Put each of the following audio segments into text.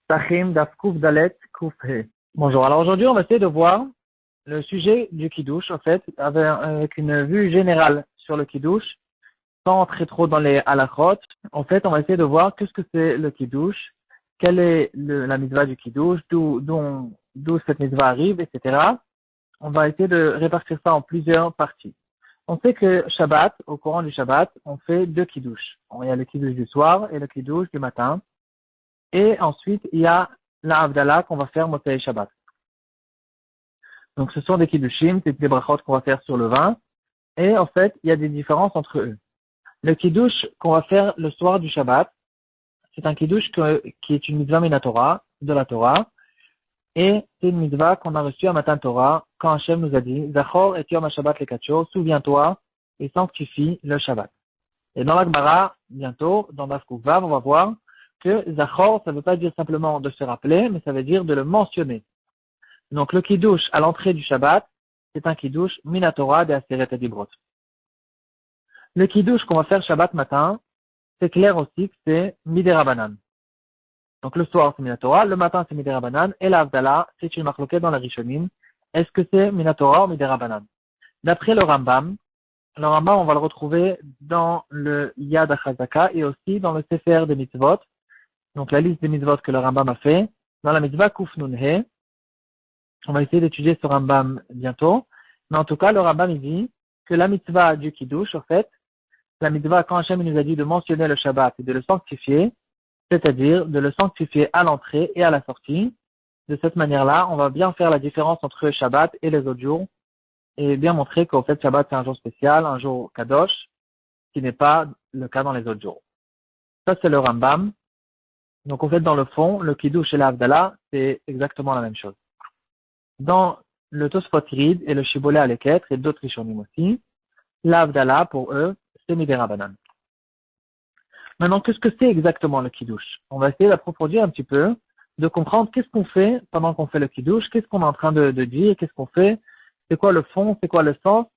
Tachim Daf Kuf Dalet Kuf He. Bonjour, alors aujourd'hui on va essayer de voir le sujet du Kiddush, en fait, avec une vue générale sur le Kiddush, sans entrer trop dans les halachot. En fait, on va essayer de voir qu'est-ce que c'est le Kiddush, quelle est la mitzvah du Kiddush, d'où cette mitzvah arrive, etc. On va essayer de répartir ça en plusieurs parties. On sait que Shabbat, au courant du Shabbat, on fait deux Kiddush. Il y a le Kiddush du soir et le Kiddush du matin. Et ensuite, il y a la Havdalah qu'on va faire Motzei Shabbat. Donc, ce sont des Kiddushim, c'est des brachot qu'on va faire sur le vin. Et en fait, il y a des différences entre eux. Le Kiddush qu'on va faire le soir du Shabbat, c'est un Kiddush qui est une mitzvah minatora, de la Torah. Et c'est une mitzvah qu'on a reçue à Matan Torah, quand Hachem nous a dit, Zachor et Yom HaShabbat Lekacho, souviens-toi et sanctifie le Shabbat. Et dans la Gemara, bientôt, dans Daf Kuf Vav, on va voir que Zachor, ça ne veut pas dire simplement de se rappeler, mais ça veut dire de le mentionner. Donc le Kiddush à l'entrée du Shabbat, c'est un Kiddush minatora de Aseret Adibrot. Le Kiddush qu'on va faire Shabbat matin, c'est clair aussi que c'est Miderabanan. Donc le soir c'est minatora, le matin c'est Miderabanan, et la Havdalah, c'est une marloquette dans la Rishonim. Est-ce que c'est minatora ou Miderabanan? D'après le Rambam, on va le retrouver dans le Yad HaChazaka et aussi dans le Sefer des Mitzvot. Donc la liste des mitzvot que le Rambam a fait, dans la mitzvah Kuf Nun He, on va essayer d'étudier ce Rambam bientôt, mais en tout cas le Rambam il dit que la mitzvah du Kiddush, en fait, la mitzvah quand Hachem nous a dit de mentionner le Shabbat et de le sanctifier, c'est-à-dire de le sanctifier à l'entrée et à la sortie, de cette manière-là, on va bien faire la différence entre Shabbat et les autres jours, et bien montrer qu'en fait Shabbat c'est un jour spécial, un jour Kadosh, qui n'est pas le cas dans les autres jours. Ça c'est le Rambam. Donc, en fait, dans le fond, le Kiddush et la Havdalah, c'est exactement la même chose. Dans le Tosfot Rid et le Shibboleh Aleket et d'autres Rishonim aussi, la Havdalah, pour eux, c'est Miderabanan. Maintenant, qu'est-ce que c'est exactement le Kiddush? On va essayer d'approfondir un petit peu, de comprendre qu'est-ce qu'on fait pendant qu'on fait le Kiddush, qu'est-ce qu'on est en train de dire, qu'est-ce qu'on fait, c'est quoi le fond, c'est quoi le sens,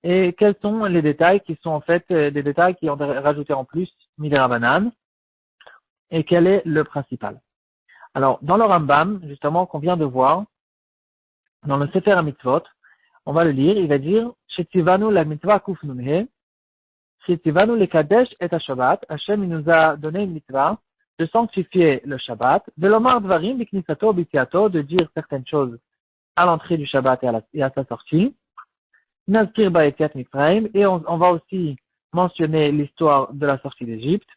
et quels sont les détails qui sont en fait des détails qui ont rajouté en plus Miderabanan. Et quel est le principal? Alors, dans le Rambam, justement, qu'on vient de voir, dans le Sefer HaMitzvot, on va le lire, il va dire, Shetivanu la mitzvah kuf nun he, Shetivanu le kadesh et ha-Shabbat, Hachem, il nous a donné une mitzvah de sanctifier le Shabbat, de l'omar dvarim biknisato bitiato, de dire certaines choses à l'entrée du Shabbat et à sa sortie, Nazkir ba'etiat Mitzrayim, et on va aussi mentionner l'histoire de la sortie d'Égypte,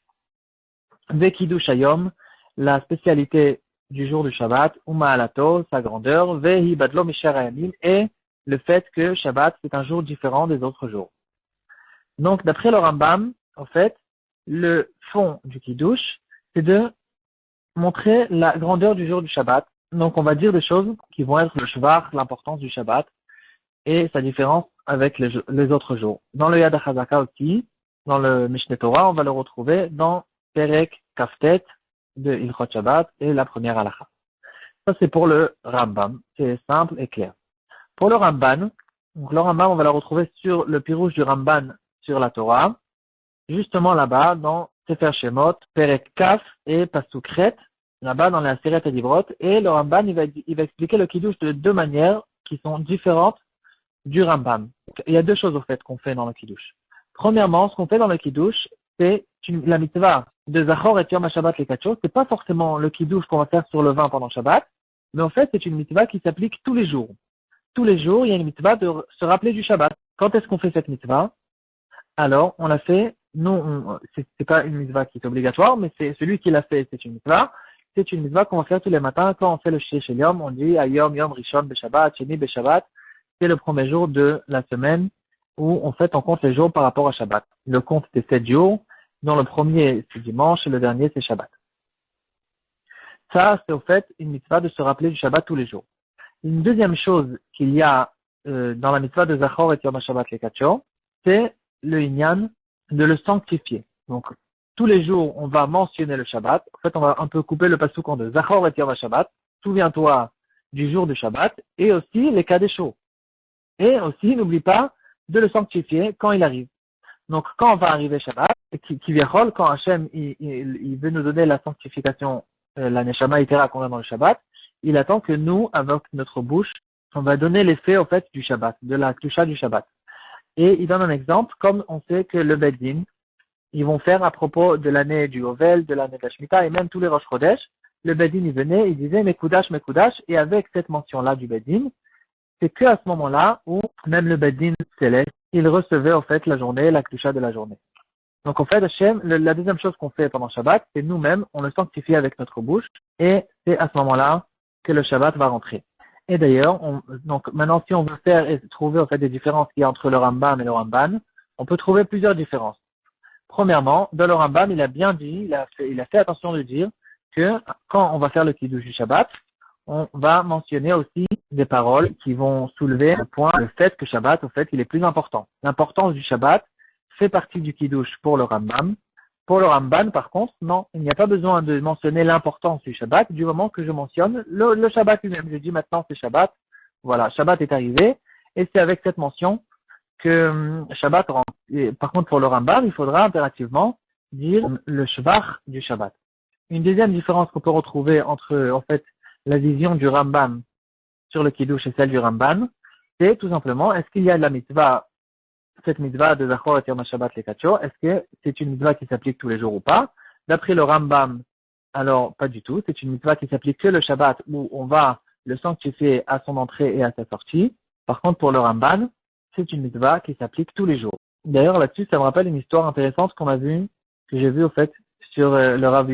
Vekidush Hayom, la spécialité du jour du Shabbat, Uma'alato, sa grandeur, Vehi Badlo Misher Hayamim, et le fait que Shabbat c'est un jour différent des autres jours. Donc, d'après le Rambam, en fait, le fond du Kiddush, c'est de montrer la grandeur du jour du Shabbat. Donc, on va dire des choses qui vont être le shvar, l'importance du Shabbat, et sa différence avec les autres jours. Dans le Yad HaChazaka aussi, dans le Mishneh Torah, on va le retrouver dans Perek Kaftet de Ilchot Shabbat et la première halakha. Ça c'est pour le Rambam, c'est simple et clair. Pour le Ramban, donc le Rambam on va le retrouver sur le pirouche du Ramban sur la Torah, justement là-bas dans Sefer Shemot, Perek Kaf et Pasukret, là-bas dans la Aseret Adibrot, et le Ramban il va expliquer le Kiddush de deux manières qui sont différentes du Rambam. Il y a deux choses au fait qu'on fait dans le Kiddush. Premièrement, ce qu'on fait dans le Kiddush, c'est la mitzvah de Zachor et Yom HaShabbat Lekacho, c'est pas forcément le Kiddush qu'on va faire sur le vin pendant Shabbat, mais en fait, c'est une mitzvah qui s'applique tous les jours. Tous les jours, il y a une mitzvah de se rappeler du Shabbat. Quand est-ce qu'on fait cette mitzvah? Alors, on l'a fait, non, c'est pas une mitzvah qui est obligatoire, mais c'est celui qui l'a fait, c'est une mitzvah. C'est une mitzvah qu'on va faire tous les matins. Quand on fait le Shir Shel Yom, on dit Ayom Yom Rishon Beshabbat, Sheni Beshabbat. C'est le premier jour de la semaine où, en fait, on compte les jours par rapport à Shabbat. Le compte des 7 jours, dont le premier c'est dimanche et le dernier c'est Shabbat. Ça, c'est au fait une mitzvah de se rappeler du Shabbat tous les jours. Une deuxième chose qu'il y a dans la mitzvah de Zachor et Yom HaShabbat Lekacho, c'est le Inyan de le sanctifier. Donc, tous les jours, on va mentionner le Shabbat. En fait, on va un peu couper le pasuk en deux. Zachor et Yom HaShabbat, souviens-toi du jour du Shabbat, et aussi les Kadesho. Et aussi, n'oublie pas de le sanctifier quand il arrive. Donc, quand on va arriver Shabbat, quand Hachem il veut nous donner la sanctification la Neshama Itera qu'on a dans le Shabbat, il attend que nous, avec notre bouche, on va donner l'effet, au fait, du Shabbat, de la Kedusha du Shabbat. Et il donne un exemple, comme on sait que le Beddin, ils vont faire à propos de l'année du Hovel, de l'année de la Shemitah, et même tous les Rosh Chodesh, le Beddin, il venait, il disait Mekoudash, Mekoudash, et avec cette mention-là du Beddin, c'est que à ce moment-là où même le Beddin céleste, il recevait, au fait, la journée, la Kedusha de la journée. Donc, en fait, Hachem, la deuxième chose qu'on fait pendant Shabbat, c'est nous-mêmes, on le sanctifie avec notre bouche, et c'est à ce moment-là que le Shabbat va rentrer. Et d'ailleurs, donc maintenant, si on veut faire et trouver en fait des différences qu'il y a entre le Rambam et le Ramban, on peut trouver plusieurs différences. Premièrement, dans le Rambam, il a bien dit, il a fait attention de dire que quand on va faire le Kiddush du Shabbat, on va mentionner aussi des paroles qui vont soulever le fait que Shabbat, au fait, il est plus important. L'importance du Shabbat fait partie du Kiddush pour le Rambam. Pour le Ramban, par contre, non, il n'y a pas besoin de mentionner l'importance du Shabbat du moment que je mentionne le Shabbat lui-même. Je dis maintenant c'est Shabbat, voilà, Shabbat est arrivé, et c'est avec cette mention que Shabbat rentre. Et, par contre, pour le Rambam, il faudra impérativement dire le Shvach du Shabbat. Une deuxième différence qu'on peut retrouver entre, en fait, la vision du Rambam sur le Kiddush et celle du Ramban, c'est tout simplement, est-ce qu'il y a de la mitzvah, cette mitzvah de Zachor et Yom Shabbat les Kacho, est-ce que c'est une mitzvah qui s'applique tous les jours ou pas? D'après le Rambam, alors pas du tout, c'est une mitzvah qui s'applique que le Shabbat où on va le sanctifier à son entrée et à sa sortie. Par contre, pour le Ramban, c'est une mitzvah qui s'applique tous les jours. D'ailleurs, là-dessus, ça me rappelle une histoire intéressante que j'ai vue au fait sur le Rav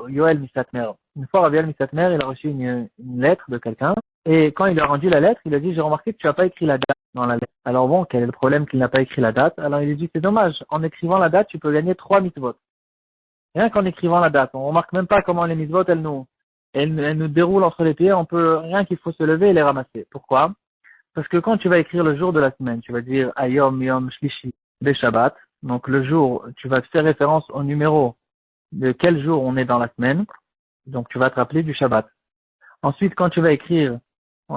Yoel Misatmer. Une fois, Rav Yoel Misatmer, il a reçu une lettre de quelqu'un, et quand il a rendu la lettre, il a dit, j'ai remarqué que tu n'as pas écrit la date dans la lettre. Alors bon, quel est le problème qu'il n'a pas écrit la date? Alors il lui dit, c'est dommage, en écrivant la date, tu peux gagner 3 mitzvot. Rien qu'en écrivant la date, on remarque même pas comment les mitzvot, elles nous déroulent entre les pieds, on peut, rien qu'il faut se lever et les ramasser. Pourquoi? Parce que quand tu vas écrire le jour de la semaine, tu vas dire Ayom Yom Shlishi Be Shabbat, donc le jour, tu vas faire référence au numéro de quel jour on est dans la semaine, donc tu vas te rappeler du Shabbat. Ensuite, quand tu vas écrire,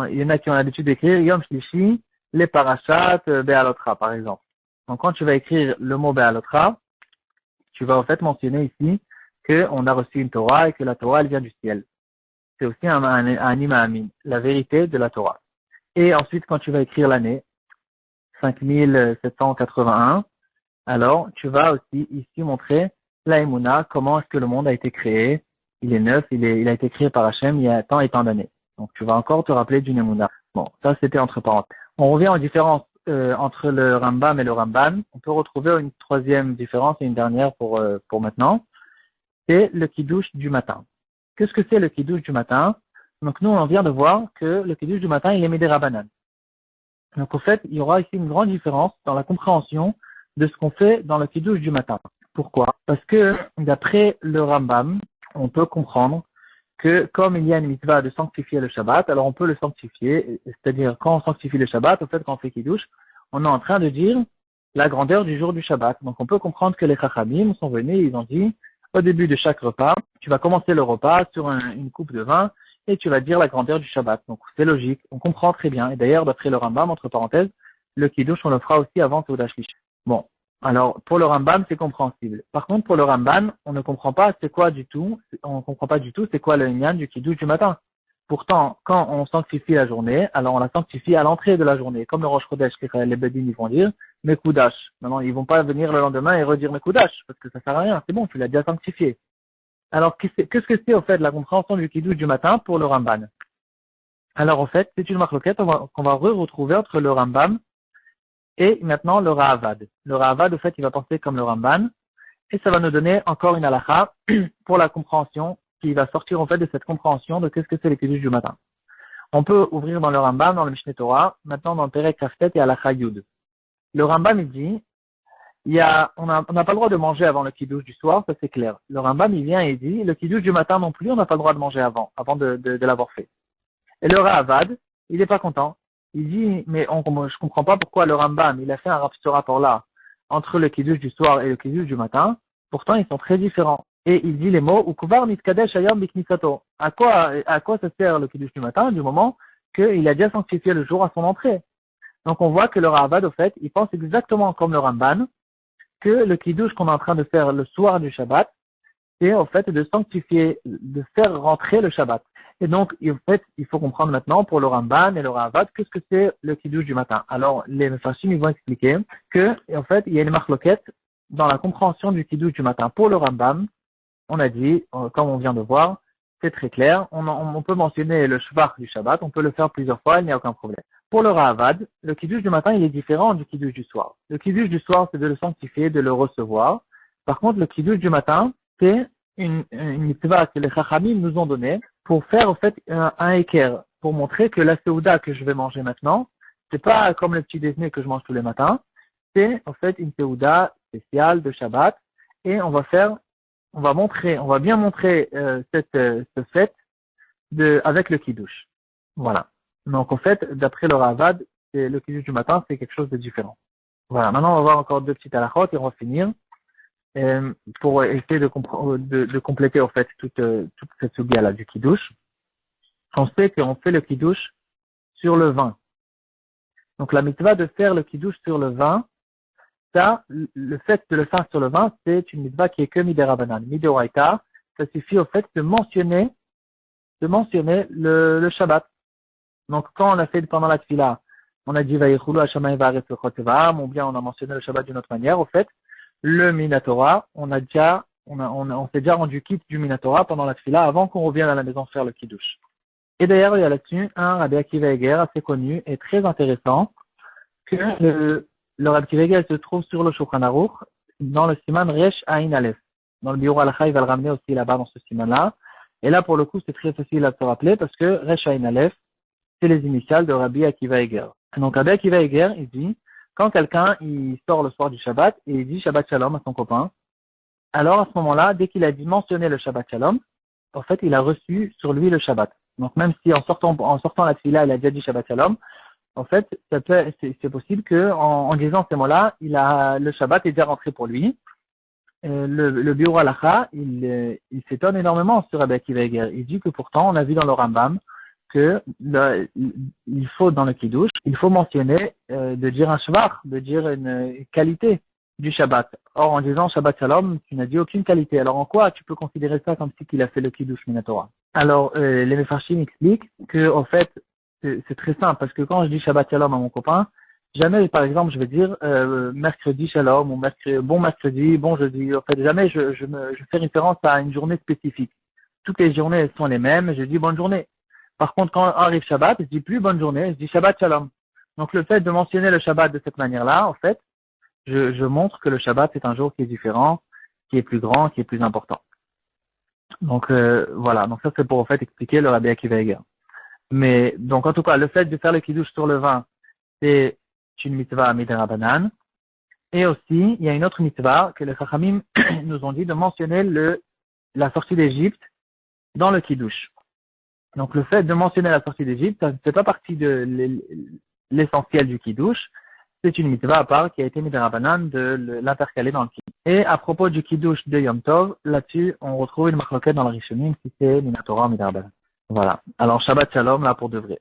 il y en a qui ont l'habitude d'écrire Yom Shlishi, les parashat Be'alotra, par exemple. Donc quand tu vas écrire le mot Be'alotra, tu vas en fait mentionner ici qu'on a reçu une Torah et que la Torah, elle vient du ciel. C'est aussi un imam, la vérité de la Torah. Et ensuite, quand tu vas écrire l'année, 5781, alors tu vas aussi ici montrer la Emouna, comment est-ce que le monde a été créé. Il est neuf, il a été créé par Hachem il y a tant et tant d'années. Donc tu vas encore te rappeler d'une Emouna. Bon, ça c'était entre parenthèses. On revient aux différences entre le Rambam et le Ramban. On peut retrouver une troisième différence et une dernière pour maintenant. C'est le Kiddush du matin. Qu'est-ce que c'est le Kiddush du matin? Donc nous, on vient de voir que le Kiddush du matin, il est Médé Rabanan. Donc au fait, il y aura ici une grande différence dans la compréhension de ce qu'on fait dans le Kiddush du matin. Pourquoi? Parce que d'après le Rambam, on peut comprendre que comme il y a une mitzvah de sanctifier le Shabbat, alors on peut le sanctifier, c'est-à-dire quand on sanctifie le Shabbat, au fait quand on fait Kiddush, on est en train de dire la grandeur du jour du Shabbat. Donc on peut comprendre que les Chachamim sont venus, ils ont dit, au début de chaque repas, tu vas commencer le repas sur une coupe de vin et tu vas dire la grandeur du Shabbat. Donc c'est logique, on comprend très bien. Et d'ailleurs, d'après le Rambam, entre parenthèses, le Kiddush, on le fera aussi avant Seudah Shlishi. Bon, alors pour le Rambam, c'est compréhensible. Par contre, pour le Ramban, on ne comprend pas c'est quoi du tout, on ne comprend pas du tout c'est quoi le Inyan du Kiddush du matin. Pourtant, quand on sanctifie la journée, alors on la sanctifie à l'entrée de la journée. Comme le Rosh Chodesh, les Bedin, ils vont dire Mekoudash. Maintenant, ils vont pas venir le lendemain et redire Mekoudash, parce que ça sert à rien. C'est bon, tu l'as déjà sanctifié. Alors, qu'est-ce que c'est au fait la compréhension du Kiddush du matin pour le Ramban? Alors, au fait, c'est une marloquette qu'on va retrouver entre le Rambam et maintenant le Ra'avad. Le Ra'avad, au fait, il va penser comme le Ramban, et ça va nous donner encore une halakha pour la compréhension qui va sortir en fait de cette compréhension de qu'est-ce que c'est le Kiddush du matin. On peut ouvrir dans le Rambam, dans le Mishneh Torah, maintenant dans le Perek Kaftet et halakha Yud. Le Rambam, il dit, on n'a pas le droit de manger avant le Kiddush du soir, ça c'est clair. Le Rambam, il vient et il dit, le Kiddush du matin non plus, on n'a pas le droit de manger avant de l'avoir fait. Et le Ra'avad, il n'est pas content. Il dit, mais je comprends pas pourquoi le Rambam, il a fait ce rapport-là entre le Kiddush du soir et le Kiddush du matin. Pourtant, ils sont très différents. Et il dit les mots, Ukuvar mitkadesh ayam biknisato. À quoi ça sert le Kiddush du matin, du moment qu'il a déjà sanctifié le jour à son entrée? Donc, on voit que le Ra'avad, au fait, il pense exactement comme le Ramban, que le Kiddush qu'on est en train de faire le soir du Shabbat, c'est en fait de sanctifier, de faire rentrer le Shabbat. Et donc, en fait, il faut comprendre maintenant pour le Ramban et le Ravad, qu'est-ce que c'est le Kiddush du matin. Alors, les Mefarshim, ils vont expliquer que, en fait, il y a une marloquette dans la compréhension du Kiddush du matin. Pour le Rambam, on a dit, comme on vient de voir, c'est très clair, on peut mentionner le Shvach du Shabbat, on peut le faire plusieurs fois, il n'y a aucun problème. Pour le Ravad, le Kiddush du matin, il est différent du Kiddush du soir. Le Kiddush du soir, c'est de le sanctifier, de le recevoir. Par contre, le Kiddush du matin, c'est une mitzvah que les Chachamim nous ont donnée pour faire, en fait, un équerre, pour montrer que la Seouda que je vais manger maintenant, c'est pas comme le petit déjeuner que je mange tous les matins, c'est, en fait, une Seouda spéciale de Shabbat, et on va bien montrer ce fait avec le Kiddush. Voilà. Donc, en fait, d'après le Ravad, le Kiddush du matin, c'est quelque chose de différent. Voilà. Maintenant, on va voir encore deux petites halakhot et on va finir pour essayer de compléter, en fait, toute cette sugya-là du Kiddush. On sait qu'on fait le Kiddush sur le vin. Donc, la mitzvah de faire le Kiddush sur le vin, ça, le fait de le faire sur le vin, c'est une mitzvah qui est que midérabanan. Midéoraita, ça suffit au fait de mentionner le Shabbat. Donc, quand on a fait pendant la tefila, on a dit Vayichulu Hashamayim Va'aretz V'chotevam, ou bien on a mentionné le Shabbat d'une autre manière, au fait, le Minatora, on s'est déjà rendu quitte du Minatora pendant la tefila avant qu'on revienne à la maison faire le Kiddush. Et d'ailleurs, il y a là-dessus un Rabbi Akiva Eger assez connu et très intéressant, que le Rabbi Akiva Eger se trouve sur le Shulchan Aruch, dans le siman Resh Ain Aleph. Dans le Biur Halacha, il va le ramener aussi là-bas dans ce siman-là. Et là, pour le coup, c'est très facile à se rappeler parce que Resh Ain Aleph, c'est les initiales de Rabbi Akiva Eger. Donc, Rabbi Akiva Eger, il dit, quand quelqu'un, il sort le soir du Shabbat et il dit Shabbat Shalom à son copain, alors à ce moment-là, dès qu'il a dit mentionner le Shabbat Shalom, en fait, il a reçu sur lui le Shabbat. Donc, même si en sortant la tefila, il a déjà dit Shabbat Shalom, en fait, c'est possible que, en disant ces mots-là, le Shabbat est déjà rentré pour lui. Le Biur Halacha, il s'étonne énormément sur Rabbi Akiva Eger. Il dit que pourtant, on a vu dans le Rambam que il faut, dans le Kiddush, il faut mentionner de dire un shvach, de dire une qualité du Shabbat. Or, en disant Shabbat Shalom, tu n'as dit aucune qualité. Alors, en quoi tu peux considérer ça comme si qu'il a fait le Kiddush Minatora? Alors, les Mefarshim expliquent que, en fait, c'est très simple, parce que quand je dis Shabbat Shalom à mon copain, jamais, par exemple, je vais dire mercredi Shalom, ou bon mercredi, bon jeudi. En fait, jamais je fais référence à une journée spécifique. Toutes les journées sont les mêmes, je dis bonne journée. Par contre, quand arrive Shabbat, je dis plus bonne journée, je dis Shabbat Shalom. Donc, le fait de mentionner le Shabbat de cette manière-là, en fait, je montre que le Shabbat c'est un jour qui est différent, qui est plus grand, qui est plus important. Donc, voilà. Donc, ça, c'est pour, en fait, expliquer le Rabbi Akiva Eger. Mais, donc, en tout cas, le fait de faire le Kiddush sur le vin, c'est une mitzvah midérabanan. Et aussi, il y a une autre mitzvah que les Chachamim nous ont dit de mentionner la sortie d'Égypte dans le Kiddush. Donc, le fait de mentionner la sortie d'Égypte, ça ne fait pas partie de l'essentiel du Kiddush. C'est une mitzvah à part qui a été midérabanan de l'intercaler dans le Kiddush. Et à propos du Kiddush de Yom Tov, là-dessus, on retrouve une marloquette dans le Rishonim si c'est Minatora ou midérabanan. Voilà. Alors, Shabbat Shalom, là, pour de vrai.